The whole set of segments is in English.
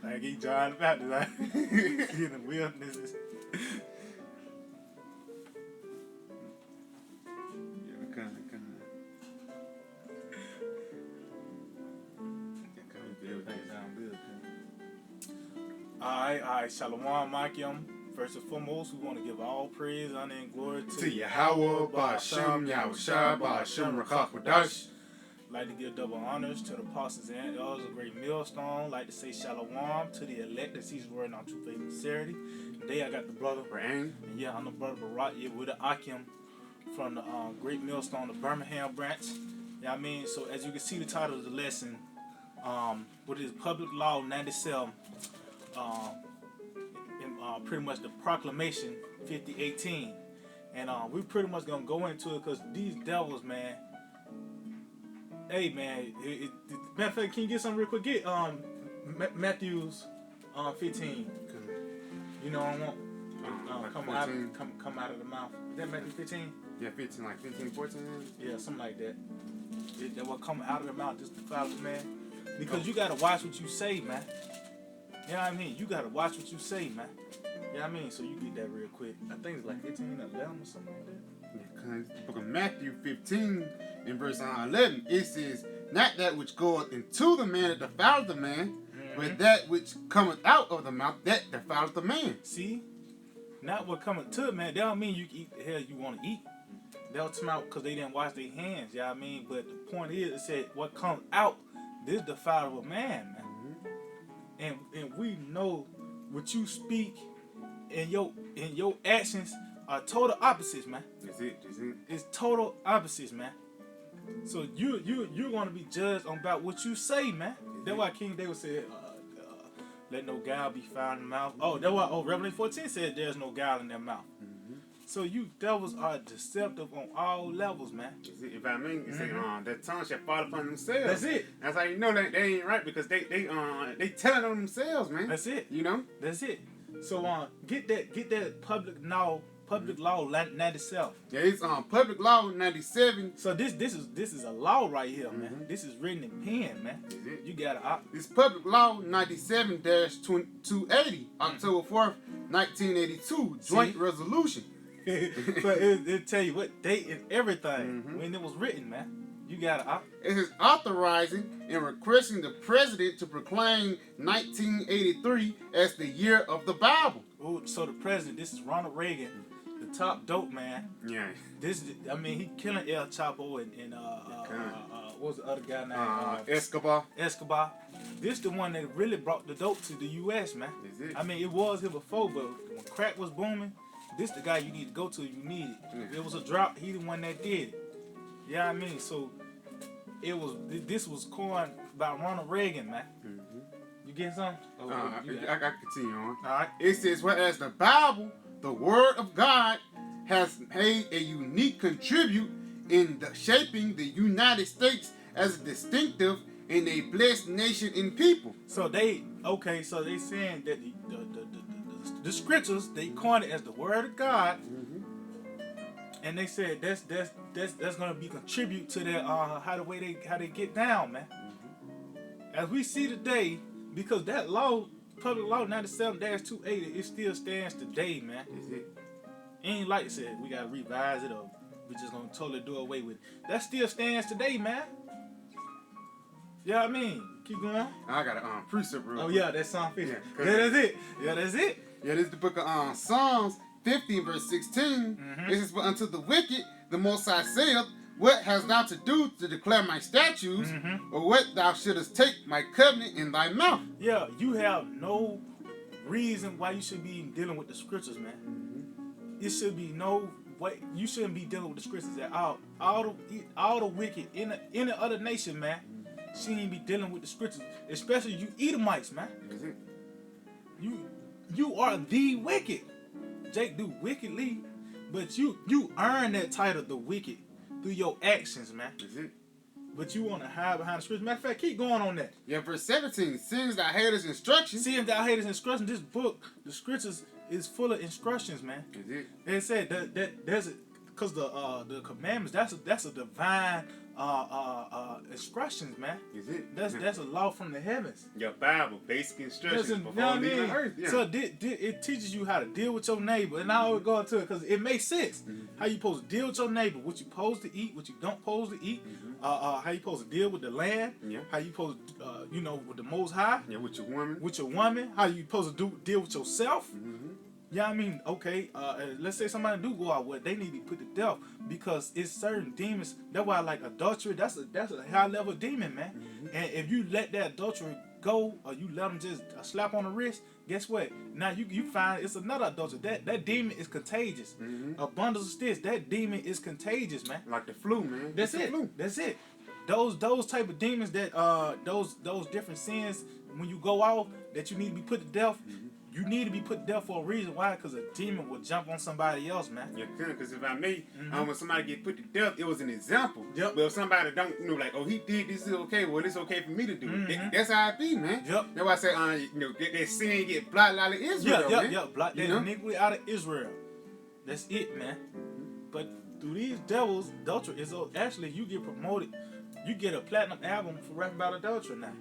Like he John the Baptist, like in the wilderness. Alright, Shalom, Makim. First and foremost, we want to give all praise, honor, and glory to Yahweh, Ba'Shem, Yahushua, Ba'Shem, Rakakwadash. Like to give double honors to the apostles and elders of Great Millstone. Like to say Shalom to the elect that sees word on true faith and sincerity. Today I got the brother Rain. And yeah, I'm the brother Barak with the Akim from the Great Millstone, the Birmingham branch. Yeah, I mean, so as you can see the title of the lesson, what is Public Law 97, pretty much the Proclamation 5018. And we pretty much gonna go into it because these devils, man. Hey man, matter of fact, can you get something real quick? Get Matthew's 15. You know I want come out of the mouth. Is that Matthew 15? Yeah, 15, like 15, 14. Yeah, something like that. That will come out of the mouth, just the fathers, man. Because you gotta watch what you say, man. You know what I mean? You gotta watch what you say, man. You know what I mean? So you get that real quick. I think it's like 15 or 11 or something like that. Yeah, the book of Matthew 15 in verse 11, it says, not that which goeth into the man that defileth the man, but that which cometh out of the mouth that defileth the man. See? Not what cometh to the man. That don't mean you can eat the hell you want to eat. They'll come out because they didn't wash their hands. You know what I mean? But the point is, it said, what comes out, this defileth a man, man. And we know what you speak and your actions are total opposites, man. That's it. It's total opposites, man. So you're going to be judged on about what you say, man. That's why King David said, let no guile be found in the mouth. Oh, that's why Revelation 14 said there's no guile in their mouth. So you devils are deceptive on all levels, man. If I mean, you say that tongue shall fall upon themselves. That's it. That's how you know that they ain't right because they telling on themselves, man. That's it. You know. That's it. So get that public law 97. Yeah, it's public law 97. So this is a law right here, man. This is written in pen, man. Is it? You got it's public law 97-280, October 4th, 1982, joint resolution. But it tell you what date and everything when it was written, man. You got it is authorizing and requesting the president to proclaim 1983 as the year of the Bible. Oh, so the president, this is Ronald Reagan, the top dope man. Yeah. I mean, he killing El Chapo and what was the other guy named Escobar. This the one that really brought the dope to the U.S., man. Is it? I mean, it was here before, but when crack was booming, this the guy you need to go to. You need it. If it was a drought, he the one that did it. You know what I mean? So this was coined by Ronald Reagan, man. You get something? I got to continue on. All right. It says, whereas the Bible, the Word of God, has made a unique contribute in shaping the United States as a distinctive and a blessed nation and people. So they saying that the scriptures, they coined it as the Word of God, and they said that's gonna be contribute to their how they get down, man. As we see today, because that law, public law 97-280, it still stands today, man. Is it? Ain't like I said, we gotta revise it or we just gonna totally do away with it. That still stands today, man. You know what I mean? Keep going. I got a precept rule. Oh yeah, that's Psalm 50. Yeah, that's it. Yeah, that's it. Yeah, this is the book of Psalms 50 verse 16. It says, but unto the wicked the Most High saith, what hast thou to do to declare my statutes, or what thou shouldest take my covenant in thy mouth? Yeah, you have no reason why you should be dealing with the scriptures, man. It should be no way. You shouldn't be dealing with the scriptures at all. All the wicked in any other nation, man, shouldn't be dealing with the scriptures, especially you Edomites, man. Is it? You are the wicked. Jake do wickedly, but you earn that title, the wicked, through your actions, man. Is it? But you want to hide behind the scriptures. Matter of fact, keep going on that. Yeah, verse 17, seeing thou hatest instruction. Seeing thou hatest instruction, this book, the scriptures, is full of instructions, man. Is it? They said that there's because the commandments, that's a divine instructions, man. Is it? That's a law from the heavens. Your Bible, basic instructions Listen, before you know what I leaving mean? earth. Yeah. So it teaches you how to deal with your neighbor, and I always go into it because it makes sense. How you supposed to deal with your neighbor, what you supposed to eat, what you don't supposed to eat, how you supposed to deal with the land, how you supposed to, with the Most High, with your woman, how you supposed to deal with yourself. Yeah, I mean, okay, let's say somebody do go out with, they need to be put to death because it's certain demons. That's why, like adultery, that's a high level demon, man. And if you let that adultery go, or you let them just slap on the wrist, guess what? Now you find it's another adultery. That demon is contagious. A bundle of sticks, that demon is contagious, man. Like the flu, man. That's it. That's it. Those type of demons that those different sins when you go out that you need to be put to death. You need to be put to death for a reason. Why? Because a demon will jump on somebody else, man. Yeah, because if I may, when somebody get put to death, it was an example. Yep. But if somebody don't, like, oh, he did this, is okay. Well, it's okay for me to do it. That's how it be, man. Yep. That's why I say, that sin get blotted out of Israel, man. Blot that iniquity out of Israel. That's it, man. But through these devils, adultery is actually you get promoted. You get a platinum album for rapping about adultery now.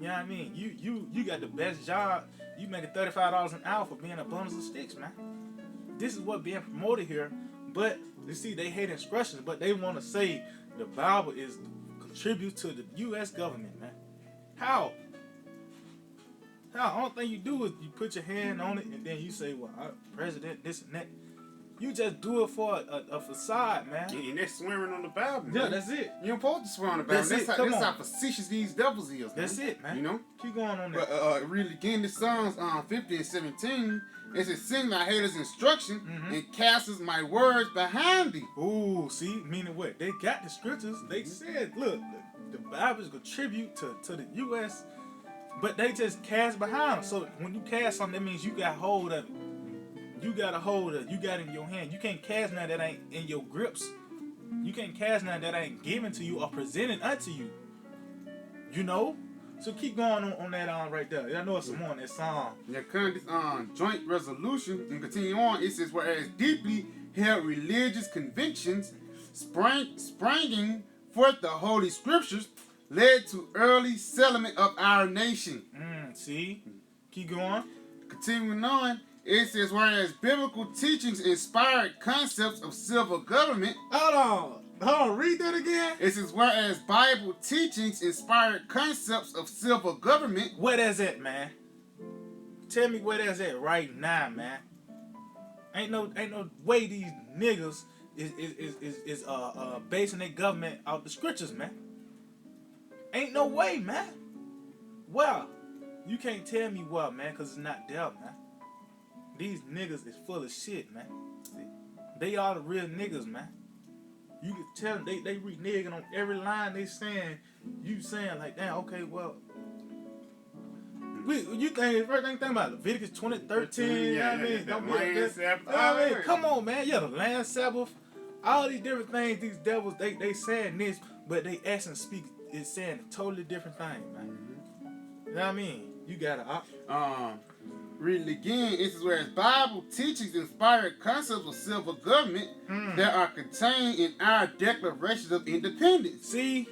You know what I mean? You got the best job. You making $35 an hour for being a bundle of sticks, man. This is what being promoted here. But you see, they hate instructions, but they want to say the Bible is contribute to the U.S. government, man. How? All thing you do is you put your hand on it and then you say, well, president, this and that. You just do it for a facade, man. And they're swearing on the Bible, man. Yeah, that's it. You don't supposed to swear on the Bible. That's how facetious these devils is, man. That's it, man. You know? Keep going on that. But really, again, this Psalms 50 and 17, it says, sing thy haters instruction and casteth my words behind thee. Ooh, see? Meaning what? They got the scriptures. They said, look, the Bible is contribute to the U.S., but they just cast behind them. So when you cast something, that means you got hold of it. You got a hold of it. You got it in your hand. You can't cast nothing that ain't in your grips. You can't cast nothing that ain't given to you or presented unto you. You know? So keep going on that right there. I know it's some more in that song. Yeah, current joint resolution and continue on. It says, whereas deeply held religious convictions springing forth the holy scriptures led to early settlement of our nation. See? Keep going. Continuing on. It says, whereas biblical teachings inspired concepts of civil government. Hold on, read that again. It says, whereas Bible teachings inspired concepts of civil government. Where that's at, man? Tell me where that's at right now, man. Ain't no way these niggas is basing their government out the scriptures, man. Ain't no way, man. Well, you can't tell me what, man, because it's not there, man. These niggas is full of shit, man. They are the real niggas, man. You can tell them they reneging on every line they saying. You saying like, damn, okay, well, you think first thing about Leviticus 20:13? Yeah, I mean, the land Sabbath. Come on, man. Yeah, the land Sabbath. All these different things. These devils, they saying this, but they action speak is saying a totally different thing, man. You know what I mean? You gotta read it again. It says, whereas Bible teachings inspired concepts of civil government that are contained in our Declaration of Independence. See?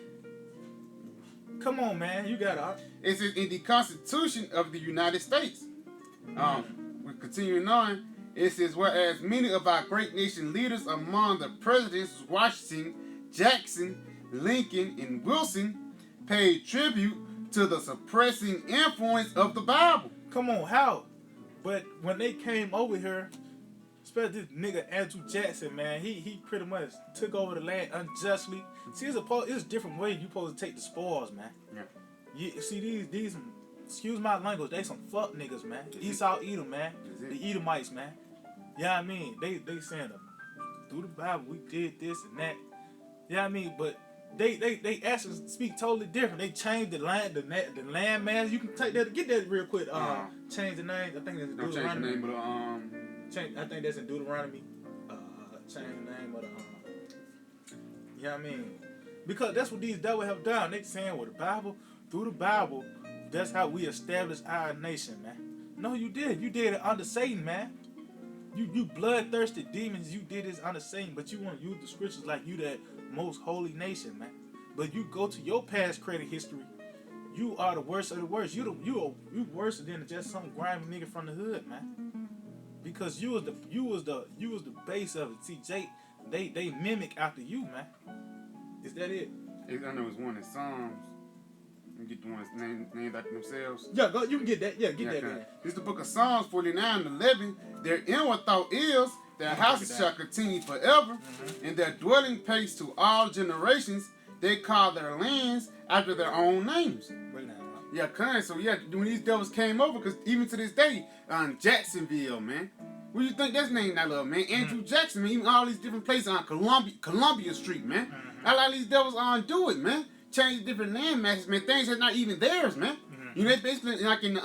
Come on, man. You gotta. It says in the Constitution of the United States. We're continuing on. It says, whereas many of our great nation leaders among the presidents, Washington, Jackson, Lincoln, and Wilson, paid tribute to the suppressing influence of the Bible. Come on, how? But when they came over here, especially this nigga Andrew Jackson, man, he pretty much took over the land unjustly. See, it's a different way you supposed to take the spoils, man. Yeah. See, these, excuse my language, they some fuck niggas, man. Esau Edom, man. The Edomites, man. Yeah, I mean, they saying through the Bible we did this and that. Yeah, I mean, but they actually speak totally different. They changed the land mass. You can take that, get that real quick. Change the name. I think that's in Deuteronomy. Change the name of the I think that's in Deuteronomy. Change the name of the you know what I mean? Because that's what these devils have done. They saying with the Bible, through the Bible, that's how we establish our nation, man. No, you did. You did it under Satan, man. You bloodthirsty demons, you did this under Satan, but you want to use the scriptures like you that most holy nation, man. But you go to your past credit history, you are the worst of the worst. You worse than just some grimy nigga from the hood, man. Because you was the base of it. See, Jake, they mimic after you, man. Is that it? I know it's one in Psalms. You get the ones named after themselves. Yeah, go. You can get that. Yeah, get that, man. This is the book of Psalms 49:11. Their inward thought is their houses shall continue forever, and their dwelling place to all generations. They call their lands after their own names. Right now. Yeah, so when these devils came over, because even to this day, Jacksonville, man. What do you think that's named out of, man? Andrew Jackson, man. Even all these different places on Columbia Street, man. A lot of these devils do it, man. Change different land masses, man. Things that's not even theirs, man. You know, they basically like when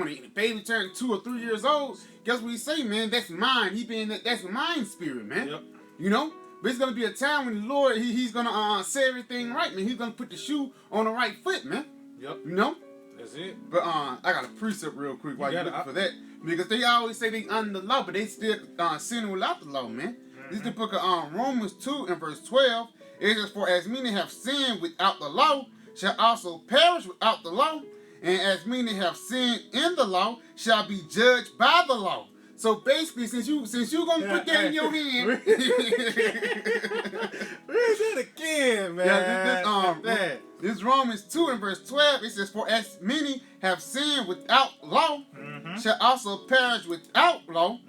a baby turned 2 or 3 years old. Guess what he say, man? That's mine. That's mine spirit, man. Yep. You know. But it's gonna be a time when the Lord he's gonna say everything right, man. He's gonna put the shoe on the right foot, man. Yep. You know. That's it. But I got a precept real quick while you're looking for that, because they always say they under the law, but they still sinning without the law, man. This is the book of Romans 2:12. It says, "For as many have sinned without the law, shall also perish without the law, and as many have sinned in the law, shall be judged by the law." So basically, since you gonna put that in your hand, where's that again, man? This Romans 2:12. It says, "For as many have sinned without law, shall also perish without law,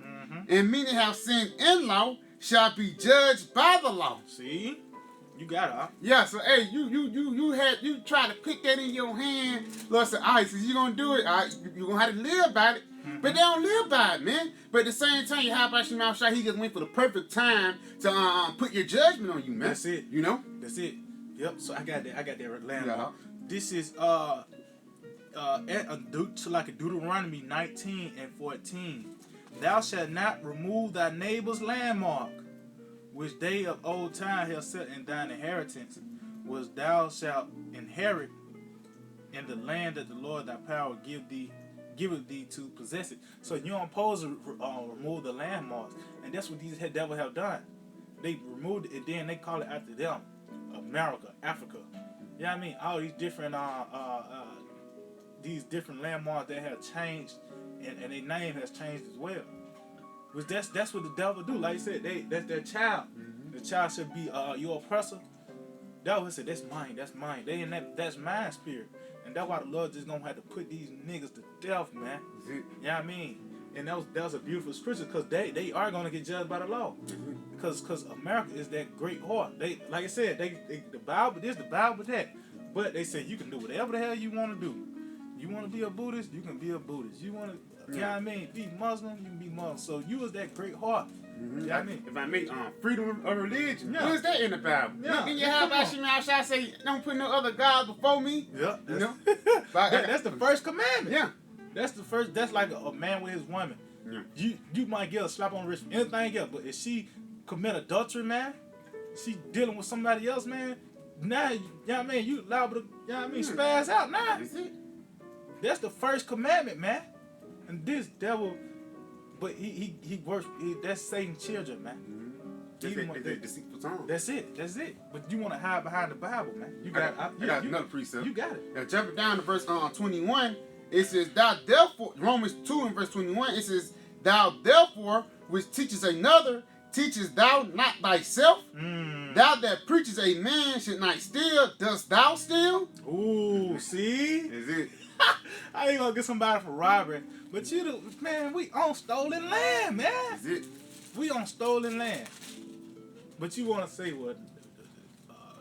and many have sinned in law, shall be judged by the law." See. You got it, huh? Yeah, so hey, you try to put that in your hand. Lord said, all right, since you're gonna do it, all right, you're gonna have to live by it. But they don't live by it, man. But at the same time, you have Hashem mouth shot, he just went for the perfect time to put your judgment on you, man. That's it. You know? That's it. Yep. So I got that landmark. Yeah. This is like Deuteronomy 19:14. Thou shalt not remove thy neighbor's landmark, which they of old time have set in thine inheritance, was thou shalt inherit in the land that the Lord thy power giveth thee to possess it. So you don't supposed to remove the landmarks, and that's what these devils have done. They removed it, and then they call it after them, America, Africa. You know what I mean? All these different landmarks that have changed, and their name has changed as well. Which that's what the devil do. Like I said, that's their child. The child should be your oppressor. Devil said, that's mine. They in that's mine spirit. And that's why the Lord just gonna have to put these niggas to death, man. You know what I mean? And that was a beautiful scripture, because they are gonna get judged by the law. Because America is that great whore. They, like I said, the Bible this, the Bible that. But they say you can do whatever the hell you want to do. You want to be a Buddhist, you can be a Buddhist. You want to, you know what I mean, be Muslim, you can be Muslim. So you was that great heart. You know what I mean? If I make freedom of religion, Yeah. what is that in the Bible? Yeah. Then you have Hashem outside say, don't put no other gods before me. Yeah. You know? That's the first commandment. Yeah. That's the first. That's like a man with his woman. Yeah. You might get a slap on the wrist for anything else, but if she commit adultery, man, she dealing with somebody else, man. Now, you know what I mean? You liable to, you know what I mean, spaz out now. That's it. That's the first commandment, man. And this devil, but he works. That's Satan's children, man. Deceitful tongue. That's it. But you want to hide behind the Bible, man. You I got another precept. You got it. Now jumping down to verse 21, it says, "Thou therefore," Romans 2:21, it says, "Thou therefore, which teaches another, teachest thou not thyself? Thou that preaches a man should not steal, dost thou steal?" Ooh, see? Is it? I ain't gonna get somebody for robbery, but man, we on stolen land, man. Is it? We on stolen land. But you want to say what?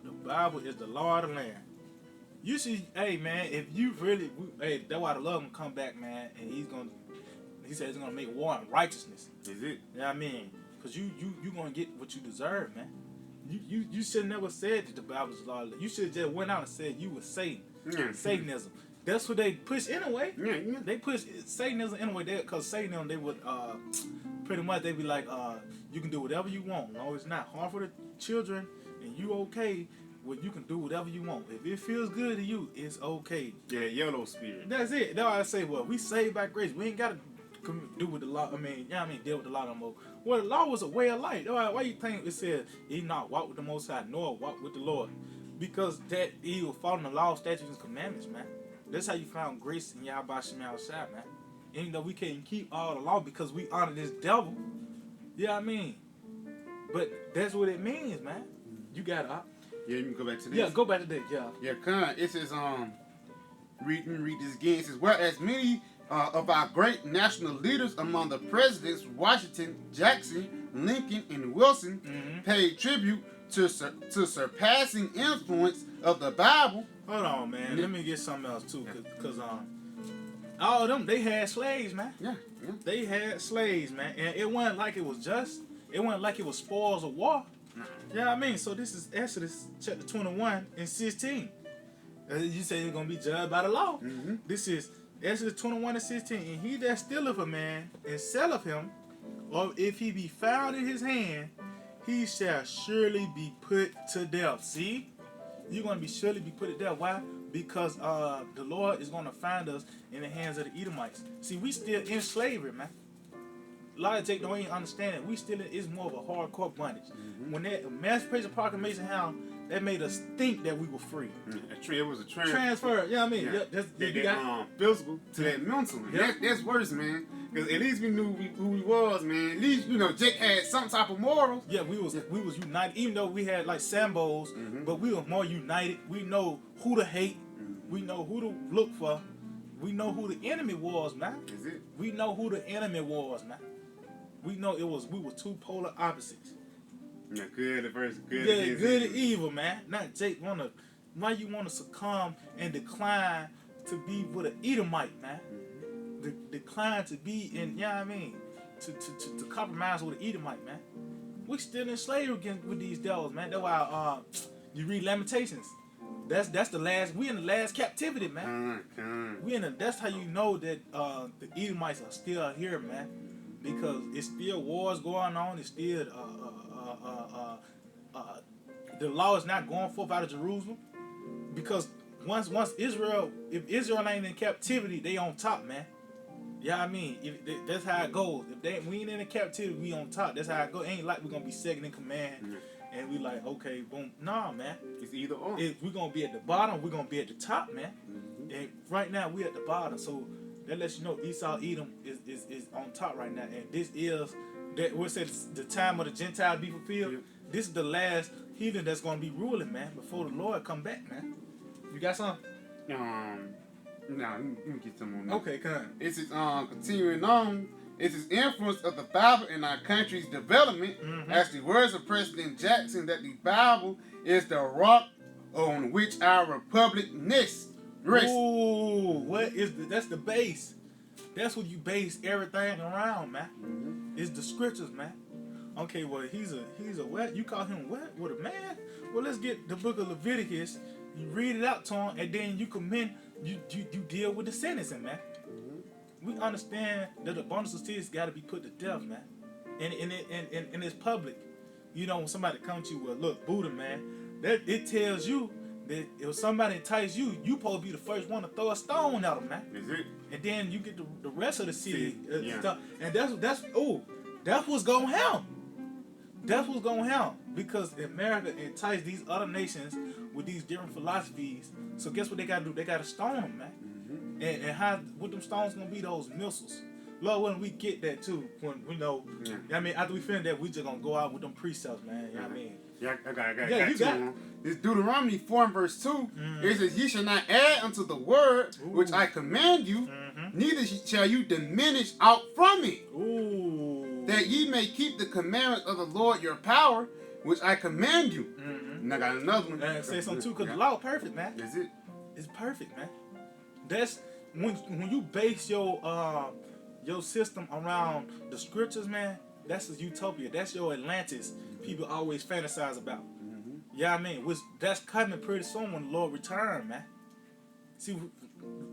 The Bible is the law of the land. You should, hey man, if you really, hey, that's why the Lord gonna come back, man, and he said he's gonna make war on righteousness. Is it? You know what I mean? Cause you gonna get what you deserve, man. You should never said that the Bible is the law of the land. You should just went out and said you was Satan, Satanism. That's what they push anyway. Yeah. They push Satanism anyway. Because Satanism, they would pretty much they be like, you can do whatever you want. No, it's not harmful to children, and you okay. Well, you can do whatever you want. If it feels good to you, it's okay. Yeah, yellow spirit. That's it. That's why I say, well, we saved by grace. We ain't got to do with the law. I mean, deal with the law no more. Well, the law was a way of life. Why you think it said, "Ye not walk with the Most High, nor walk with the Lord"? Because that he was following the law, statutes, and commandments, man. That's how you found grace in Yahweh Shem Shai, man. Even though we can't keep all the law because we honor this devil. Yeah, I mean. But that's what it means, man. You got it. Yeah, you can go back to this. Yeah, go back to that, yeah. Yeah, it says, read this again. It says, whereas many of our great national leaders among the presidents, Washington, Jackson, Lincoln, and Wilson, paid tribute to surpassing influence of the Bible. Hold on, man. Let me get something else, too, because all of them, they had slaves, man. Yeah. They had slaves, man. And it wasn't like it was just. It wasn't like it was spoils of war. Yeah, I mean, so this is Exodus chapter 21 and 16. You say you're going to be judged by the law. This is Exodus 21 and 16. And he that stealeth a man and selleth him, or if he be found in his hand, he shall surely be put to death. See? You're going to be surely be put to death. Why? Because the Lord is going to find us in the hands of the Edomites. See, we still in slavery, man. A lot of Jake don't even understand it. We still it's more of a hardcore bondage. When that Emancipation Proclamation happened, that made us think that we were free. It was a transfer. Yeah, I mean, that physical to that mental. That's worse, man. Because at least we knew who we was, man. At least Jake had some type of morals. Yeah, we was united. Even though we had like Sambos, but we were more united. We know who to hate. We know who to look for. We know who the enemy was, man. Is it? We know who the enemy was, man. We know we were two polar opposites. Yeah, good versus good. Yeah, good and evil, man. Not Jake why you wanna succumb and decline to be with an Edomite, man. Decline to be in, you know what I mean? To compromise with an Edomite, man. We still in slavery with these devils, man. That's why you read Lamentations. That's the last. We in the last captivity, man. That's how you know that the Edomites are still here, man. Because it's still wars going on. It's still the law is not going forth out of Jerusalem. Because once Israel, if Israel ain't in captivity, they on top, man. Yeah, I mean, that's how it goes. If we ain't in captivity, we on top. That's how it goes. Ain't like we're gonna be second in command. And we like, okay, boom. Nah, man. It's either or. We're going to be at the bottom, we're going to be at the top, man. And right now, we're at the bottom. So that lets you know Esau, Edom is on top right now. And this is, we'll say the time of the Gentiles be fulfilled. Yeah. This is the last heathen that's going to be ruling, man, before the Lord come back, man. You got something? Let me get some on that. Okay, come on. This is continuing on. It is influence of the Bible in our country's development, as the words of President Jackson, that the Bible is the rock on which our republic rests. Ooh, that's the base. That's what you base everything around, man. It's the scriptures, man. Okay, well, he's a what? You call him what? What, a man? Well, let's get the book of Leviticus. You read it out to him, and then you deal with the sentencing, man. We understand that the abundance of sins got to be put to death, man. And it's public. When somebody comes to you with, look, Buddha, man, that it tells you that if somebody entice you, you supposed to be the first one to throw a stone at them, man. Is it? And then you get the rest of the city stuff. And that's what's going to happen. That's what's going to happen. Because America enticed these other nations with these different philosophies. So guess what they got to do? They got to stone them, man. And what them stones gonna be? Those missiles. Lord, when we get that too, when we know, I mean, after we finish that, we just gonna go out with them precepts, man. You know what I mean? Yeah, I got you got this Deuteronomy 4 and verse 2. It says, "Ye shall not add unto the word which I command you, neither shall you diminish out from it, that ye may keep the commandments of the Lord your power, which I command you." And I got another one. And say something too, because the law is perfect, man. Is it? It's perfect, man. That's when you base your system around the scriptures, man. That's a utopia. That's your Atlantis. People always fantasize about. Yeah, I mean, that's coming pretty soon when the Lord return, man. See,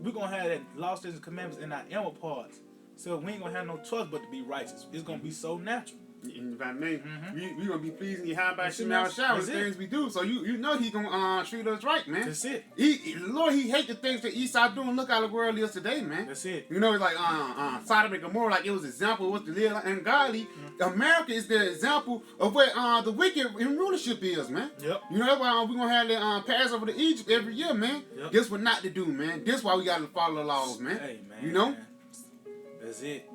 we're gonna have that law, statutes, and commandments in our inward parts. So we ain't gonna have no choice but to be righteous. It's gonna be so natural. If I may, Mm-hmm. we gonna be pleasing you. How about That's it, Shemel man. Shower, the That's it. things we do. So you know he gonna treat us right, man. That's it. Lord, he hate the things that Esau doing. Look how the world is today, man. That's it. You know, it's like Sodom and Gomorrah, like it was an example of what to live ungodly. America is the example of what the wicked in rulership is, man. Yep. You know that's why we gonna have the Passover to Egypt every year, man. Yep. Guess what not to do, man. This why we gotta follow the laws, man. Hey, man. You know? Man. That's it.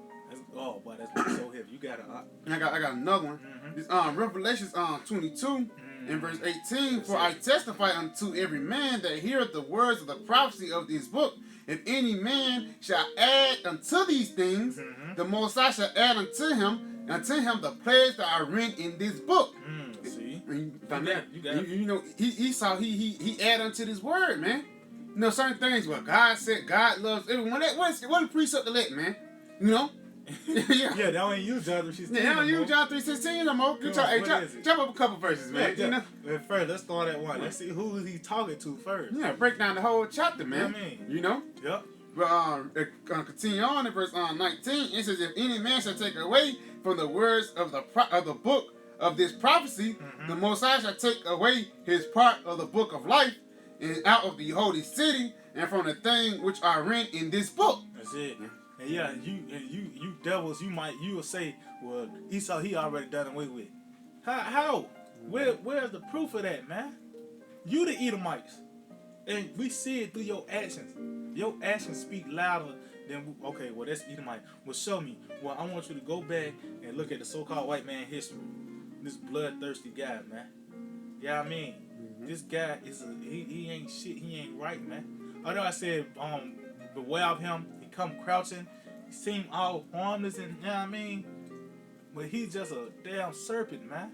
Oh, boy, that's so heavy. You got to... And I got another one. This Revelations 22 and verse 18. For I testify unto every man that heareth the words of the prophecy of this book. If any man shall add unto these things, the Most High shall add unto him the plagues that are written in this book. See? You know, Esau, he add unto this word, man. You know, certain things, well, God said God loves everyone. What the precept to let, man? You know? Yeah, that ain't you, John 3:16. Yeah, don't use John 3:16 no more. Jump up a couple verses, man. Yeah, you know? First, let's start at one. Let's see who is he talking to first. Yeah, break down the whole chapter, man. You know what I mean? You know? Yep. But continue on in verse 19. It says, if any man shall take away from the words of the book of this prophecy, the Most High shall take away his part of the book of life, and out of the holy city, and from the thing which are written in this book. That's it. And yeah, you devils, you will say, well, Esau, he already done away with. How? Where's the proof of that, man? You the Edomites. And we see it through your actions. Your actions speak louder than, okay, well, that's Edomite. Well, show me. Well, I want you to go back and look at the so-called white man history. This bloodthirsty guy, man. Yeah, I mean, this guy is he ain't shit. He ain't right, man. I know I said, beware of him. He come crouching. He seem all harmless and, you know what I mean? But he's just a damn serpent, man.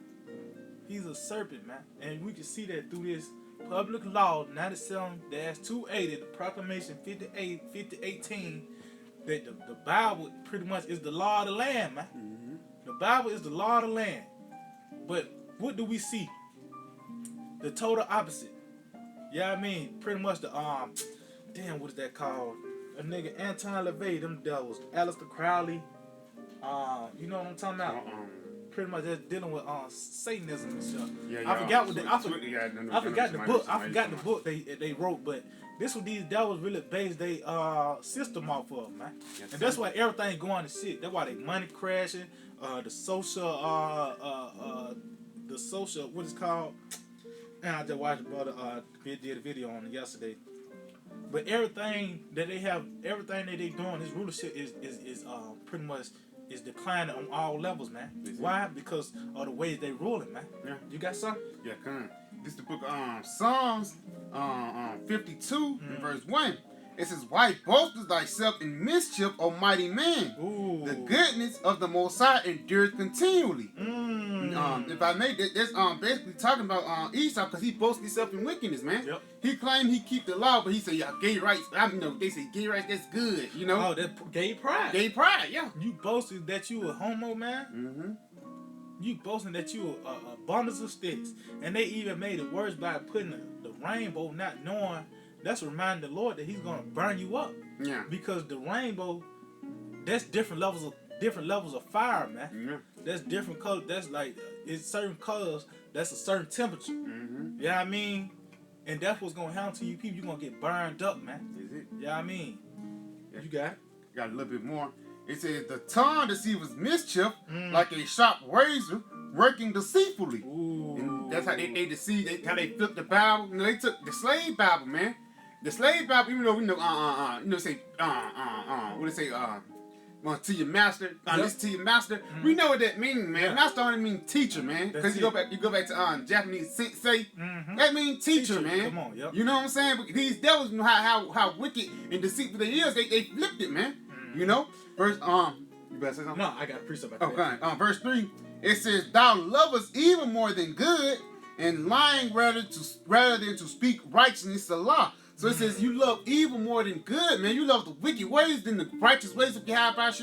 He's a serpent, man. And we can see that through this public law 97-280, the Proclamation 5018, that the Bible pretty much is the law of the land, man. The Bible is the law of the land. But what do we see? The total opposite. Yeah, I mean, pretty much the damn, what is that called? A nigga Anton LaVey, them devils, Aleister Crowley. You know what I'm talking about? Pretty much that's dealing with Satanism and stuff. Yeah, I forgot the book. I forgot the book they wrote, but this what these devils really base their system off of, man. Yes, and that's why everything going to shit. That's why they money crashing. The social what is called? And I just watched did a video on it yesterday. But everything that they have, everything that they doing, this rulership is pretty much is declining on all levels, man. Why? Because of the ways they ruling, man. Yeah. You got something? Yeah, come on. This is the book of Psalms 52 and verse 1. It says, why boastest thyself in mischief, O mighty man? Ooh. The goodness of the Most High endures continually. If I may, that's basically talking about Esau, because he boasts himself in wickedness, man. Yep. He claimed he keep the law, but he said, yeah, gay rights. They say gay rights, that's good, you know? Oh, that gay pride. Gay pride, yeah. You boasted that you a homo, man? You boasting that you a bundles of sticks. And they even made it worse by putting the rainbow, not knowing. That's reminding the Lord that he's going to burn you up. Yeah. Because the rainbow, that's different levels of fire, man. Yeah. That's different colors. That's like, it's certain colors. That's a certain temperature. You know what I mean? And that's what's going to happen to you people. You're going to get burned up, man. Is it? You know what I mean? Yeah. You got it? Got a little bit more. It says, the tongue deceives mischief like a sharp razor working deceitfully. Ooh. And that's how they deceive. How they flip the Bible. You know, they took the slave Bible, man. The slave Bible, even though we know, say, what they say, to your master, listen to your master. We know what that means, man. Yeah. Master only means teacher, man. Because you go back to Japanese sensei. That means teacher, man. Come on, yep. You know what I'm saying? But these devils know how wicked and deceitful they is. They flipped it, man. You know? Verse you better say something? No, I got a precept about that. Okay. Verse 3. It says, thou lovest evil more than good, and lying rather than to speak righteousness of law. So it says you love evil more than good, man. You love the wicked ways than the righteous ways of Yahweh,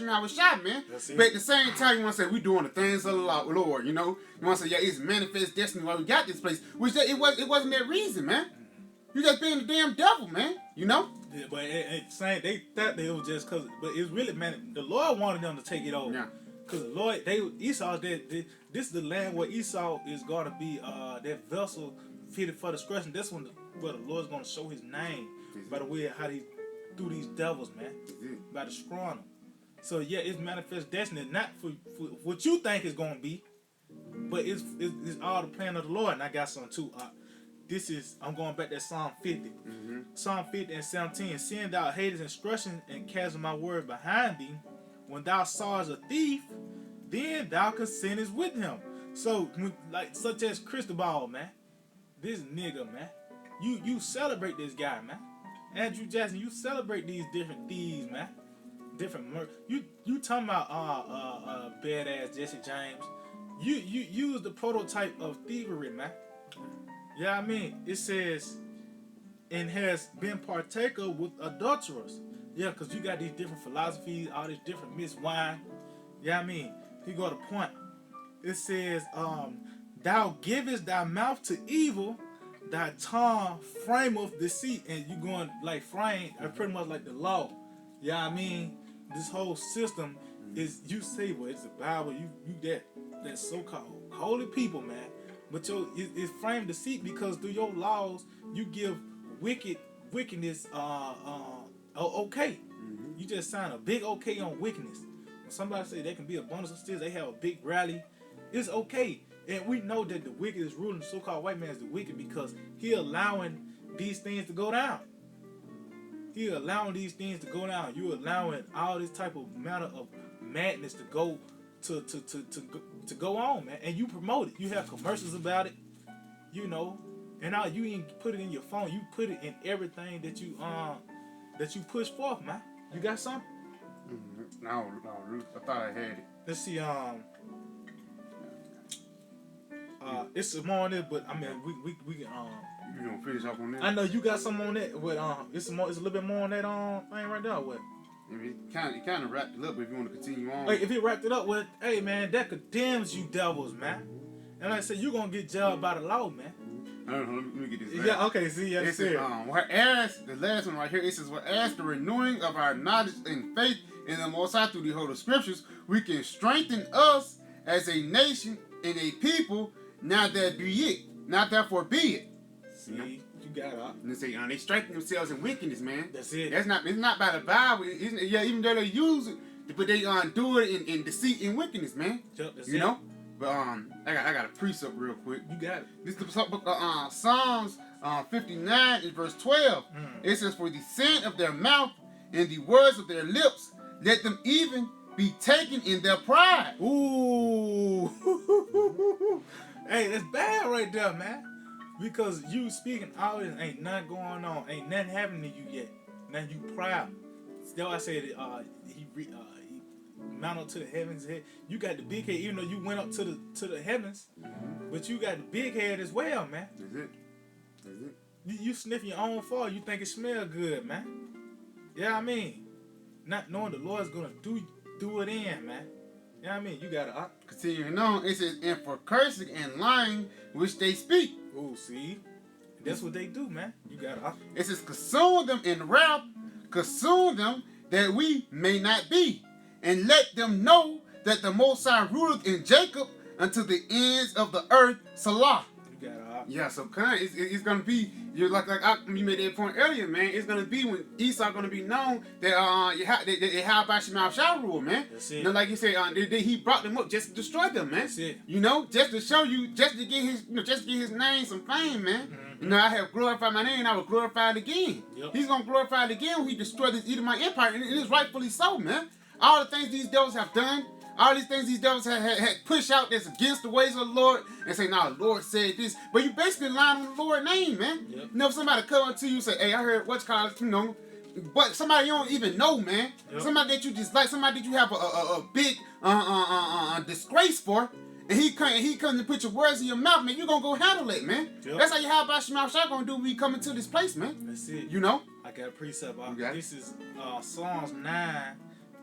man. But at the same time, you want to say we doing the things of the Lord, you know. You want to say, yeah, it's manifest destiny why we got this place. Which it wasn't that reason, man. You just being the damn devil, man. You know. Yeah, but saying they thought that it was just because, but it's really, man, the Lord wanted them to take it over. Yeah. Cause the Lord, Esau, this is the land where Esau is going to be that vessel fitted for discretion. That's where the Lord's going to show His name by the way how He threw these devils, man, by destroying them. So yeah, it's manifest destiny, not for what you think it's going to be, but it's all the plan of the Lord. And I got some too. I'm going back to Psalm 50. Psalm 50 and 17. Seeing thou hatest instruction and cast my word behind thee, when thou sawest a thief, then thou consentest with him. So, like such as Cristobal, man, this nigga, man, you celebrate this guy, man. Andrew Jackson, you celebrate these different thieves, man. Different you talking about badass Jesse James. You use the prototype of thievery, man. Yeah, I mean, it says, and has been partaker with adulterers. Yeah, because you got these different philosophies, all these different mixed wine. Yeah, I mean, he got a point. It says, thou givest thy mouth to evil, thy tongue frameth deceit. And you going like frame, pretty much like the law. Yeah, I mean, this whole system is, you say, well, it's the Bible, you that so-called holy people, man. But it's framed deceit because through your laws, you give wickedness okay. You just sign a big okay on wickedness. When somebody say they can be a bonus of stills, they have a big rally, it's okay. And we know that the wicked is ruling the so-called white man is the wicked because he allowing these things to go down. He allowing these things to go down. You allowing all this type of matter of madness to go to go on, man. And you promote it. You have commercials about it, you know. And now you ain't put it in your phone. You put it in everything that you push forth, man. You got something? No, I thought I had it. Let's see. It's some more on it, but I mean, we can You gonna finish up on that? I know you got some on that, but it's a little bit more on that thing right there. What? It kind of wrapped it up. If you want to continue on, Like if it wrapped it up with, hey man, that condemns you devils, man. And like I said, you gonna get judged by the law, man. Let me get this. Yeah, okay. See, yeah, it says, whereas the last one right here, it says, whereas the renewing of our knowledge and faith in the Most High through the Holy Scriptures, we can strengthen us as a nation and a people. Not therefore be it. See, you got it. And they say they strengthen themselves in wickedness, man. That's it. It's not by the Bible. Even though they use it, but they do it in deceit and wickedness, man. You know. But I got a precept real quick. You got it. This is the book of Psalms 59 and verse 12. It says, "For the sin of their mouth and the words of their lips, let them even be taken in their pride." Ooh. Hey, that's bad right there, man. Because you speaking all this, ain't nothing going on, ain't nothing happening to you yet. Now you proud. Still, I said he mount up to the heavens head. You got the big head, even though you went up to the heavens, but you got the big head as well, man. That's it. You sniff your own fall. You think it smell good, man. Yeah, I mean, not knowing the Lord's gonna do it in, man. You know what I mean? You gotta continuing on. It says, "And for cursing and lying which they speak." Oh, see, that's what they do, man. You gotta. It says, "Consume them in wrath, consume them that we may not be, and let them know that the Most High ruleth in Jacob unto the ends of the earth." Salah. You gotta. Yeah, so kind of it's gonna be you you made that point earlier, man. It's gonna be when Esau gonna be known that how about Shemal shall rule, man. That's it. You know, like you said, he brought them up just to destroy them, man. That's it. You know, just to show you, just to get his name some fame, man. You know, I have glorified my name, and I will glorify it again. Yep. He's gonna glorify it again when he destroys this Edomite empire, and it is rightfully so, man. All the things these devils have done. All these things these devils had pushed out that's against the ways of the Lord and say, "Nah, the Lord said this," but you basically lying on the Lord's name, man. Yep. You know, if somebody come up to you and say, "Hey, I heard what's called," you know, but somebody you don't even know, man. Yep. Somebody that you dislike, somebody that you have a big disgrace for, and he comes to put your words in your mouth, man. You gonna go handle it, man. Yep. That's how about Shemal Shah gonna do when we come into this place, man. That's it. You know. I got a precept. Okay. This is Psalms 9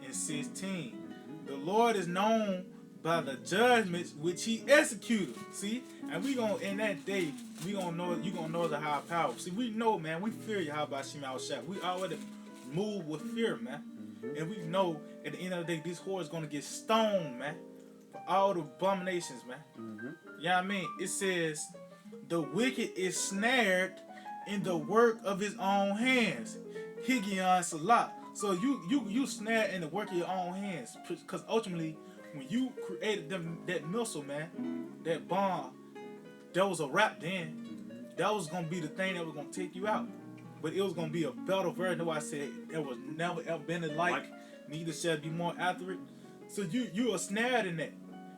and 16. The Lord is known by the judgments which he executed. See? And we gonna in that day, we gonna know you gonna know the high power. See, we know, man, we fear Yahweh Shemal Shah. We already move with fear, man. And we know at the end of the day, this whore is going to get stoned, man, for all the abominations, man. You know what I mean? It says, the wicked is snared in the work of his own hands. Higion Salah. So you snared in the work of your own hands. Because ultimately, when you created that missile, man, that bomb, that was a wrap then. That was going to be the thing that was going to take you out. But it was going to be a better version. That's why I said there was never ever been a like. Neither shall be more accurate. So you are snared in that.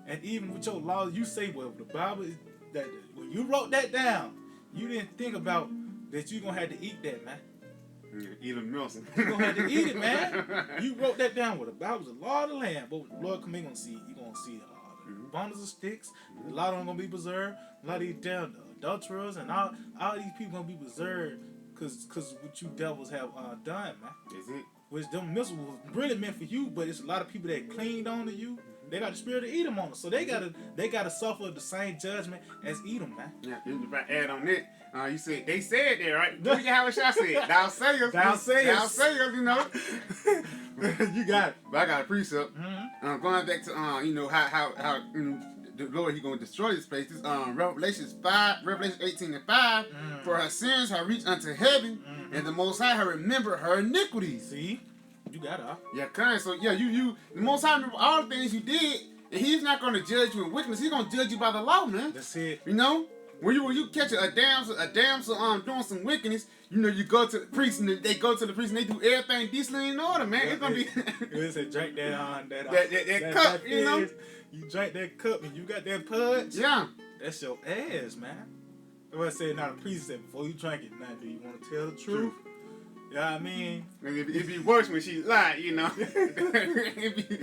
And even with your law, you say, well, the Bible is that when you wrote that down, you didn't think about that you're going to have to eat that, man. Eat a Milson. You're going to have to eat it, man. You wrote that down. Well, the Bible is the law of the land. But the Lord come in, you're going to see the bundles of sticks. A lot of them going to be preserved. A lot of these damn adulterers and all these people going to be preserved because what you devils have done, man. Is it? Which them missiles was really meant for you, but it's a lot of people that clinged on to you. They got the spirit of Edom on them, so they gotta suffer the same judgment as Edom, man. Yeah, you about to add on that. You said they said there, right? Do you how I said? Thou sayest, Thou sayest, you know. You got it. But I got a precept. Going back to how the Lord, He gonna destroy this place. This Revelation 18:5. For her sins have reached unto heaven, and the Most High have remembered her iniquities. See, you got it. Yeah, kind. So yeah, you the Most High remember all the things you did, and He's not gonna judge you in wickedness. He's gonna judge you by the law, man. That's it. You know, when you catch a damsel doing some wickedness, you go to the priest and they go to the priest and they do everything decently in order, man. Yeah, it's gonna be. It's a drink that cup, you know. You drink that cup and you got that pudge. Yeah. That's your ass, man. That's what I said. Now the priest said before you drink it, now do you want to tell the truth? You know what I mean? It'd be worse when she lied, you know. it'd be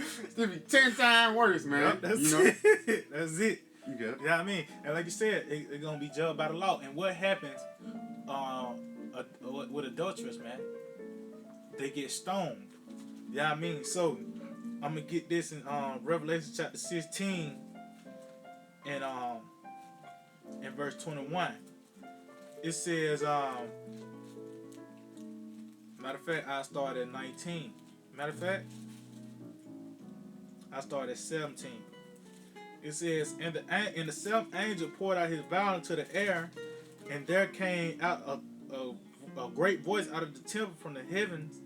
10 times worse, man. Yep, that's it. That's it. You get it. You know what I mean? And like you said, it's going to be judged by the law. And what happens with adulterers, man? They get stoned. You know what I mean? So, I'm going to get this in Revelation chapter 16 and in verse 21. It says, matter of fact, I started at 19. Matter of fact, I started at 17. It says, and the seventh angel poured out his vial into the air, and there came out a great voice out of the temple from the heavens,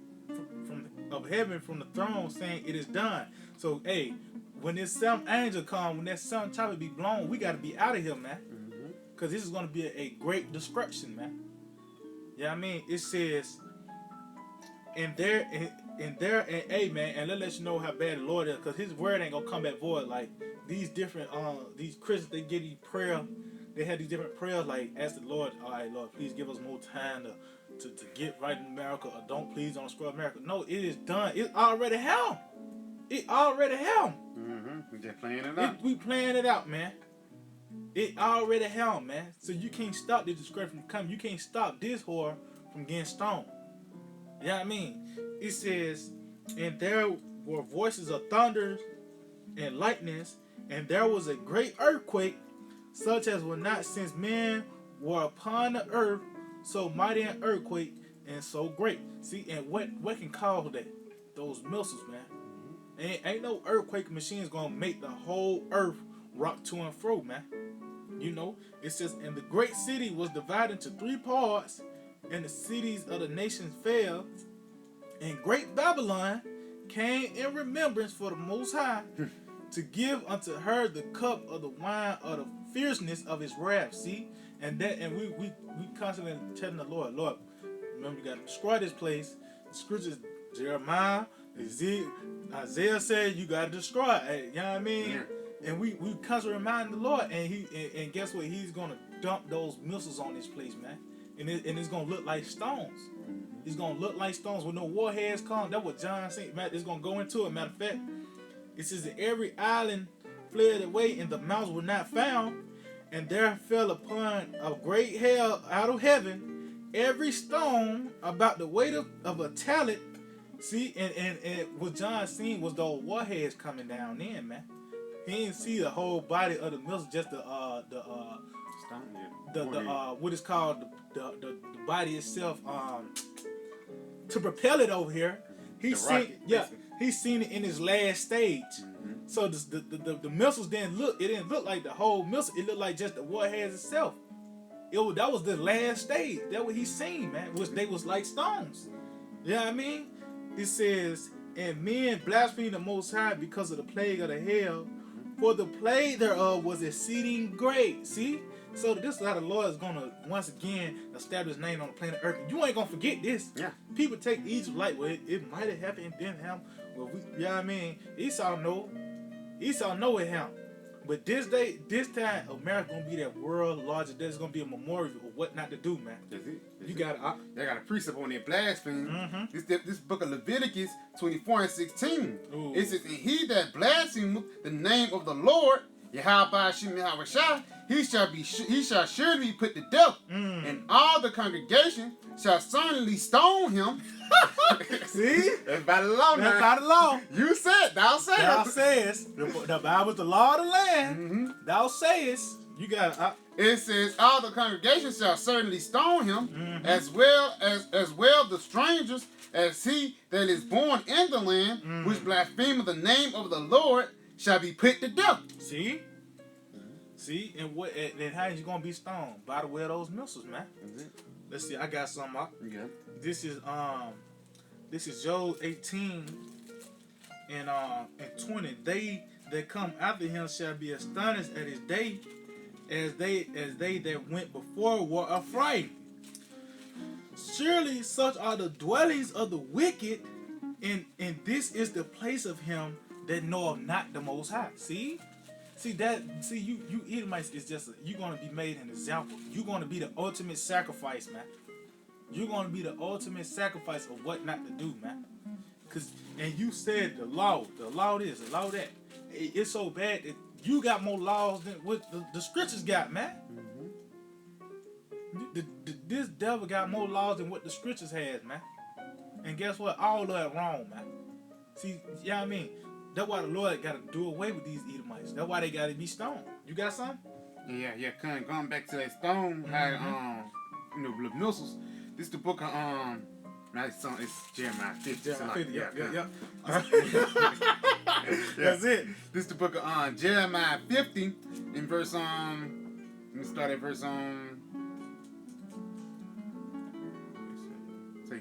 from the throne, saying, "It is done." So, hey, when this seventh angel come, when that seventh trumpet be blown, we got to be out of here, man. Because this is going to be a great destruction, man. Yeah, I mean, it says, and hey, man, and let you know how bad the Lord is, because His word ain't gonna come back void. Like these different these Christians, they get these prayer, they have these different prayers, like ask the Lord, all right, Lord, please give us more time to get right in America, or don't destroy America. No, it is done. It's already hell. It already hell. We just playing it out. We playing it out, man. It already hell, man. So you can't stop this disgrace from coming. You can't stop this whore from getting stoned. You know what I mean? It says, and there were voices of thunders and lightnings, and there was a great earthquake, such as was not since men were upon the earth, so mighty an earthquake and so great. See, and what can cause that? Those missiles, man. Ain't no earthquake machines gonna make the whole earth rock to and fro, man. You know, it says, and the great city was divided into 3 parts, and the cities of the nations fell, and great Babylon came in remembrance for the Most High to give unto her the cup of the wine of the fierceness of His wrath. See, and we constantly telling the Lord, remember you got to destroy this place. The scriptures, Jeremiah, Isaiah said you got to destroy it. You know what I mean? Yeah. And we constantly remind the Lord, and guess what? He's gonna dump those missiles on this place, man. And it's gonna look like stones. It's gonna look like stones when no warheads come. That's what John said. Matt is gonna go into it. Matter of fact, it says that every island fled away, and the mountains were not found. And there fell upon a great hail out of heaven, every stone about the weight of a talent. See, and what John seen was those warheads coming down in, man. He didn't see the whole body of the missile, just the what is called the body itself, to propel it over here. He seen, he seen it in his last stage. So the missiles didn't look. It didn't look like the whole missile. It looked like just the warheads itself. That was the last stage. That what he seen, man. They was like stones. You know what I mean? It says, and men blasphemed the Most High because of the plague of the hell, for the plague thereof was exceeding great. See? So this is how the Lord is gonna once again establish his name on the planet Earth. You ain't gonna forget this. Yeah. People take Egypt like, well, it might have happened, it didn't happen. Well, you know what I mean? Esau know it happened. But this time, America gonna be that world largest. There's gonna be a memorial of what not to do, man. That's it. You got they got a precept on their blasphemy. This book of Leviticus 24:16. It says, and he that blasphemeth the name of the Lord, Yahweh Shem Yahweh Shah, he shall surely be put to death, and all the congregation shall certainly stone him. See? That's by the law now. That's by the law. You said, thou sayest. Thou sayest. The Bible's the law of the land. Thou sayest. You got it says, all the congregation shall certainly stone him, as well the strangers, as he that is born in the land, which blasphemeth the name of the Lord, shall be put to death. See? See? And how is you gonna be stoned? By the way of those missiles, man. Let's see, I got something up. Okay. This is Job 18 and 20. They that come after him shall be astonished at his day, as they that went before were afraid. Surely such are the dwellings of the wicked, and this is the place of him that knoweth not the Most High. See, you Edomites is just you're gonna be made an example. You're gonna be the ultimate sacrifice, man. You're gonna be the ultimate sacrifice of what not to do, man. And you said the law this, the law that. It's so bad that you got more laws than what the scriptures got, man. This devil got more laws than what the scriptures has, man. And guess what? All of that wrong, man. See, you know what I mean? That's why the Lord got to do away with these Edomites. That's why they got to be stoned. You got something? Yeah. Kind of going back to that stone, how the missiles. This is the book of it's Jeremiah 50. Yeah. That's it. This is the book of Jeremiah 50 in verse let me start at verse say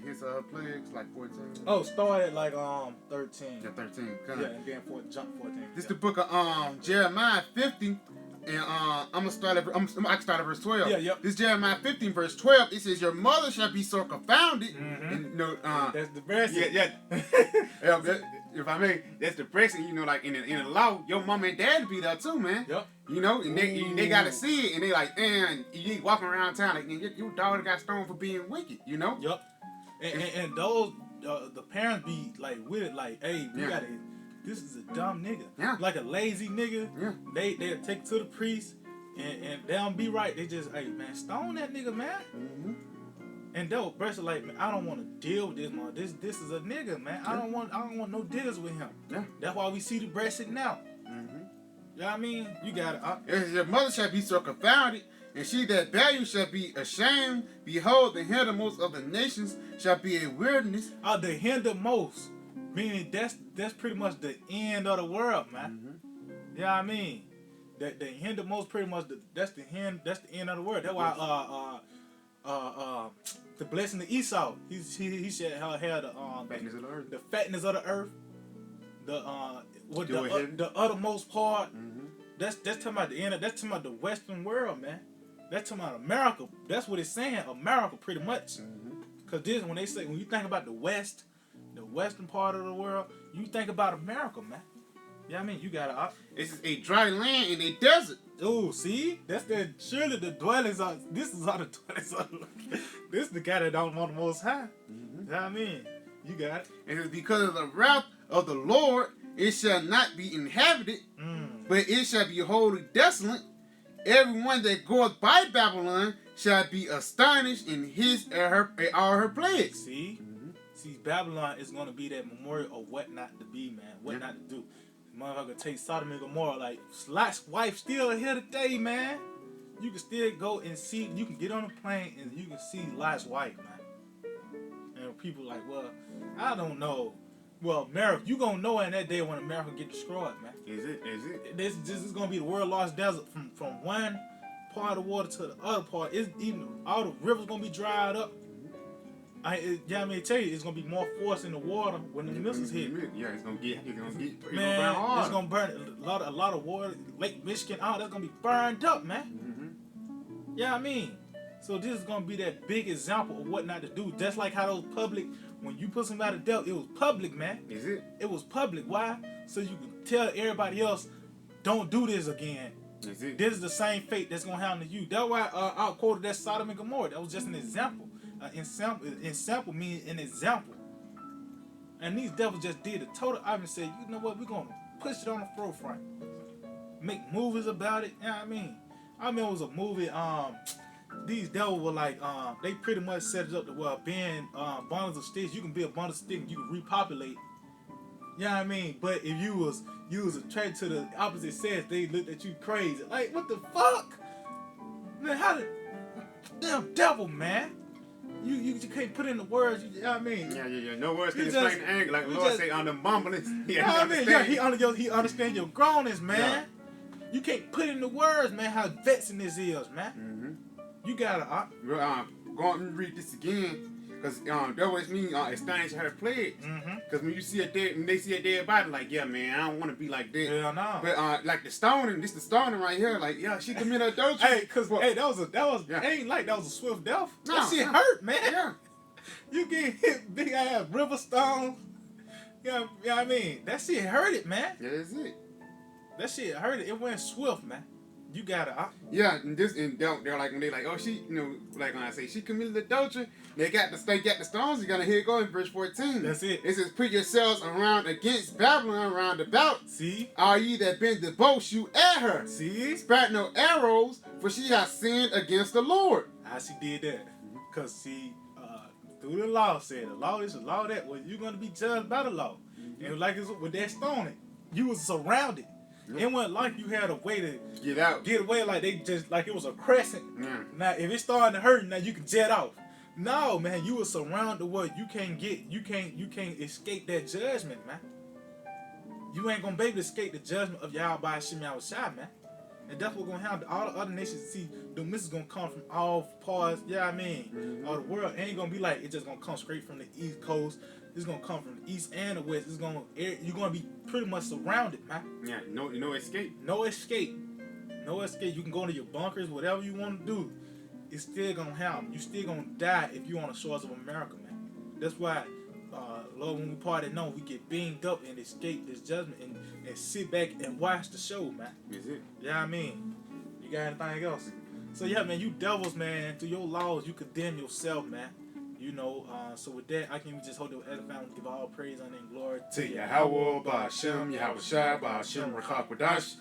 his plagues like 14. Oh, start at like 13. Yeah, 13. Yeah, and then jump 14. This is the book of Jeremiah 50. And I can start at verse 12. Yeah, yep. This Jeremiah 15 verse 12. It says, "Your mother shall be so confounded." And, that's depressing. Yeah. If I may, that's depressing. You know, like in the law, your mom and dad be there too, man. Yep. You know, and they gotta see it, and they like, man, you ain't walking around town like, your daughter got stoned for being wicked. You know. Yep. And those the parents be like with it, like, hey, we gotta. This is a dumb nigga. Yeah. Like a lazy nigga. Yeah. They'll take it to the priest and they don't be right. They just, hey man, stone that nigga, man. And they'll breast like, man, I don't want to deal with this man. This is a nigga, man. I don't want no deals with him. Yeah. That's why we see the breast now. You know what I mean? You got it. Your mother shall be so confounded, and she that bear you shall be ashamed. Behold, the hindermost of the nations shall be a wilderness. The hindermost. Meaning that's pretty much the end of the world, man. You know what I mean? That the hindermost pretty much that's the end of the world. That's why the blessing of Esau, he should have the fatness of the earth. The fatness of the earth. The uttermost part. That's talking about the end. That's talking about the Western world, man. That's talking about America. That's what it's saying. America, pretty much. Because this, when you think about the West. The western part of the world, you think about America, man. Yeah, I mean, you got this is a dry land in a desert. Oh, see, surely the dwellings are. This is how the dwellings are. This is the guy that don't want the Most High. You know what I mean, you got it. And it's because of the wrath of the Lord, it shall not be inhabited, but it shall be wholly desolate. Everyone that goeth by Babylon shall be astonished in all her plagues. See, Babylon is going to be that memorial of what not to be, man. What not to do. Motherfucker take Sodom and Gomorrah. Like, Lot's wife still here today, man. You can still go and see. You can get on a plane and you can see Lot's wife, man. And people like, well, I don't know. Well, America, you gonna know in that day when America get destroyed, man. Is it? This is gonna be the world lost desert from one part of the water to the other part. It's even all the rivers gonna be dried up. I mean, tell you, it's gonna be more force in the water when the missiles hit. Yeah, it's gonna get Man, burn hard. it's gonna burn a lot of water. Lake Michigan, all that's gonna be burned up, man. Yeah, I mean, so this is gonna be that big example of what not to do. Just like how those public, when you put somebody to death, it was public, man. Is it? It was public. Why? So you can tell everybody else, don't do this again. Is it? This is the same fate that's gonna happen to you. That's why I quoted that Sodom and Gomorrah. That was just an example. Example means an example. And these devils just did a total opposite. Said, you know what? We're gonna push it on the forefront. Make movies about it. You know what I mean? I mean, it was a movie. These devils were like, they pretty much set it up to being bundles of sticks. You can be a bundle of sticks and you can repopulate. You know what I mean? But if you was attracted to the opposite sex, they looked at you crazy. Like, what the fuck? Man, how did damn devil, man? You can't put in the words. You know what I mean? Yeah. No words can explain the anger. Like the Lord say on the mumblings. You know what I mean? Yeah, he understands your groanings, man. Yeah. You can't put in the words, man, how vexing this is, man. You gotta go on and read this again. Because that was me extinguishing her pledge. Because when they see a dead body, like, yeah, man, I don't want to be like that. Hell no. But like the stoning right here, like, yeah, she committed adultery. Hey, that ain't like that was a swift death. No, that shit hurt, man. Yeah. You get hit big ass river stones. You know what I mean? That shit hurt it, man. Yeah, that's it. That shit hurt it. It went swift, man. You gotta. Yeah, and they're like when they like, oh, she, you know, like when I say she committed adultery, they got the stones. You gotta hear it go in verse 14. That's it. It says, put yourselves around against Babylon round about. See, all ye that been to boast you at her. See, spare no arrows, for she has sinned against the Lord. How she did that? Cause see, through the law said the law is the law that well you're gonna be judged by the law. And like it's with that stoning, you was surrounded. It wasn't like you had a way to get away, like they just like it was a crescent. Now if it's starting to hurt, now you can jet off. No, man, you were surrounded where you can't escape that judgment, man. You ain't gonna be able to escape the judgment of Yahweh by Hashem Yahushua, man. And that's what's gonna happen. All the other nations see the missiles gonna come from all parts, I mean. All the world ain't gonna be like it's just gonna come straight from the East Coast. It's gonna come from the east and the west. You're gonna be pretty much surrounded, man. Yeah, no escape. No escape. No escape. You can go into your bunkers, whatever you want to do. It's still gonna happen. You still gonna die if you on the shores of America, man. That's why, Lord, when we party, no, we get beamed up and escape this judgment and sit back and watch the show, man. Is it? Yeah, I mean, you got anything else? So yeah, man, you devils, man. Through your laws, you condemn yourself, man. You know, so with that, I can just hold the edifying and give all praise, honor, and glory to Yahweh, Ba'ashem, Yahushua, Ba'ashem, Rachak,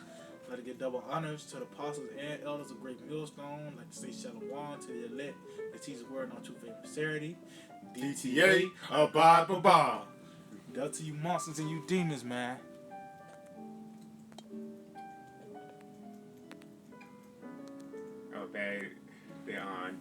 Let it get double honors to the apostles and elders of Great Millstone. Like to say Shalom to the elect that teach the word on truth and sincerity. DTA, Abad Baba. Death to you monsters and you demons, man. Okay, they're on.